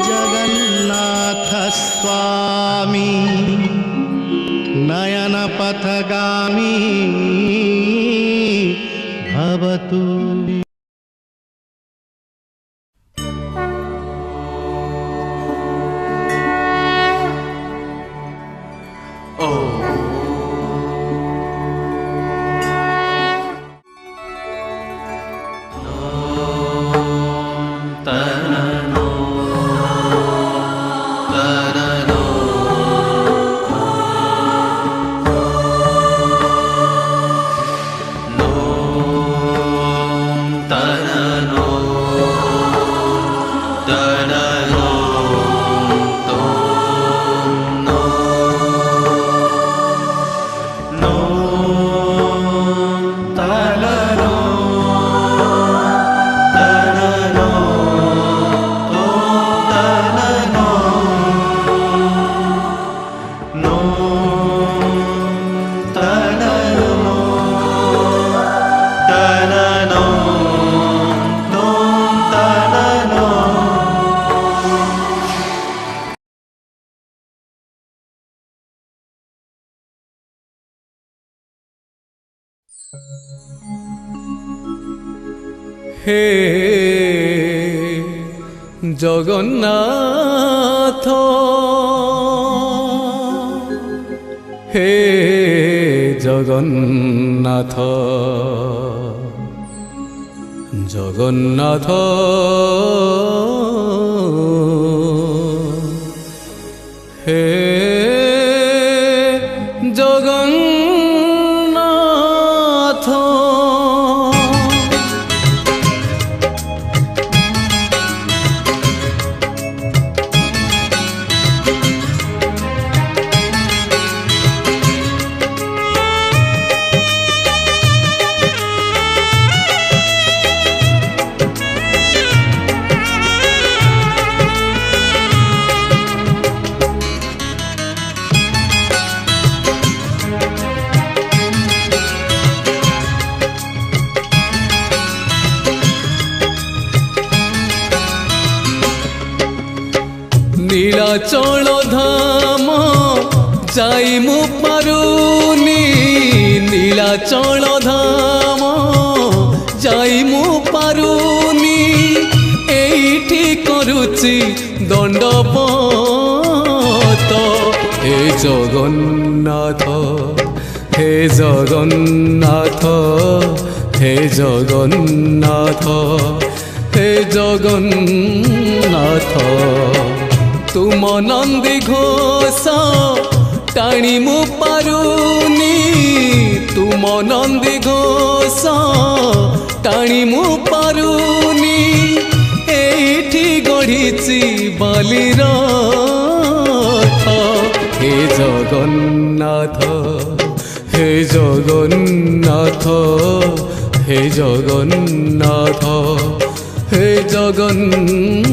जगन्नाथ स्वामी नयन पथगामी भवतु। हे जगन्नाथ हे जगन्नाथ जगन्नाथ हे जगन्नाथ नीलाचल धाम जाई मु पारुनी नीलाचल धाम जाई मु पारुनी एठी करुची दंडपत हे जगन्नाथ हे जगन्नाथ हे जगन्नाथ हे जगन्नाथ तुम नंदी घोष टाणी मु पारुनी तुम नंदी घोष टाणी मु पारुनी एठी गढ़ी बालीर हे जगन्नाथ हे जगन्नाथ हे जगन्नाथ हे जगन्नाथ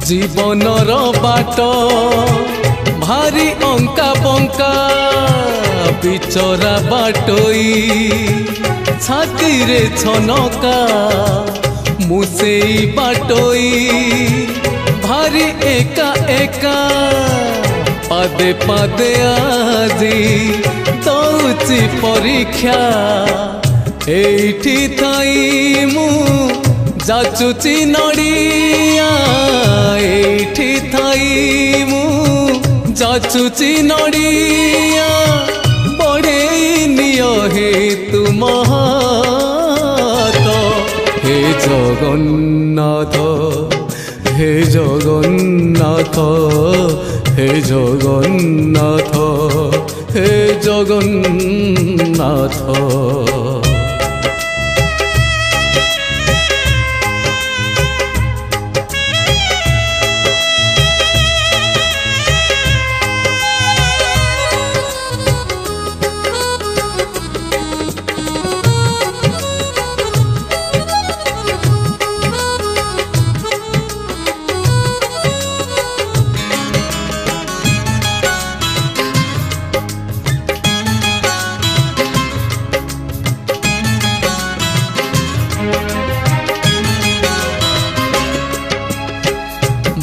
जीवनर बाट भारी अंका बंका बिचरा बाटोई छाती रे छनका मुसेई बाटोई भारी एका एका पादे पादे आजी दौची परीक्षा एठी थाई मु जाचुची नड़िया एठी थाई मु जाचुची नड़िया बढ़े नियो हे तुम हाथ हे जगन्नाथ हे जगन्नाथ हे जगन्नाथ हे জগন্নাথ।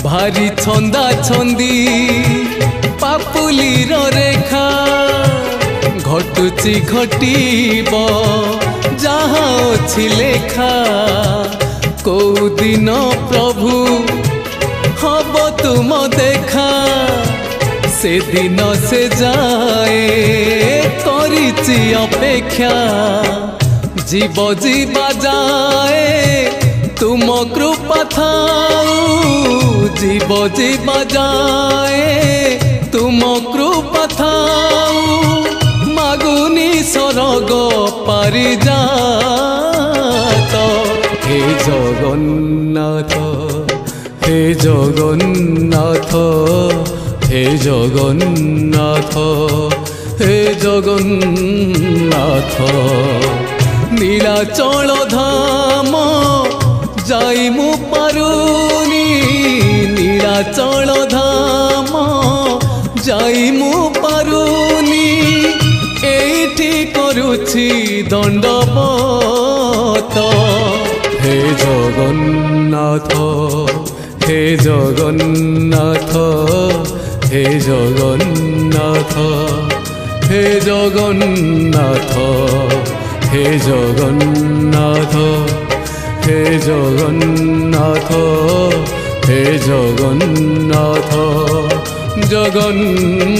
भारी छंदा छंदी पापुलीर रेखा घटुची घटीब जहाँ अछि लेखा कौ दिन प्रभु हब तुम देखा से दिन से जाए करिछि अपेक्षा जीव जीवा जाए तुम कृपा थाऊ जीव जीवा जाए तुम कृपा थाऊ मागुनी सरग पारिजात हे जगन्नाथ हे जगन्नाथ हे जगन्नाथ हे जगन्नाथ नीलाचल धाम जाई मु पारुनी नीलाचल धाम जाई मु पारुनी एठी करुछि दंडवत हे जगन्नाथ हे जगन्नाथ हे जगन्नाथ हे जगन्नाथ हे जगन्नाथ हे जगन्नाथ हे जगन्नाथ जगन्नाथ।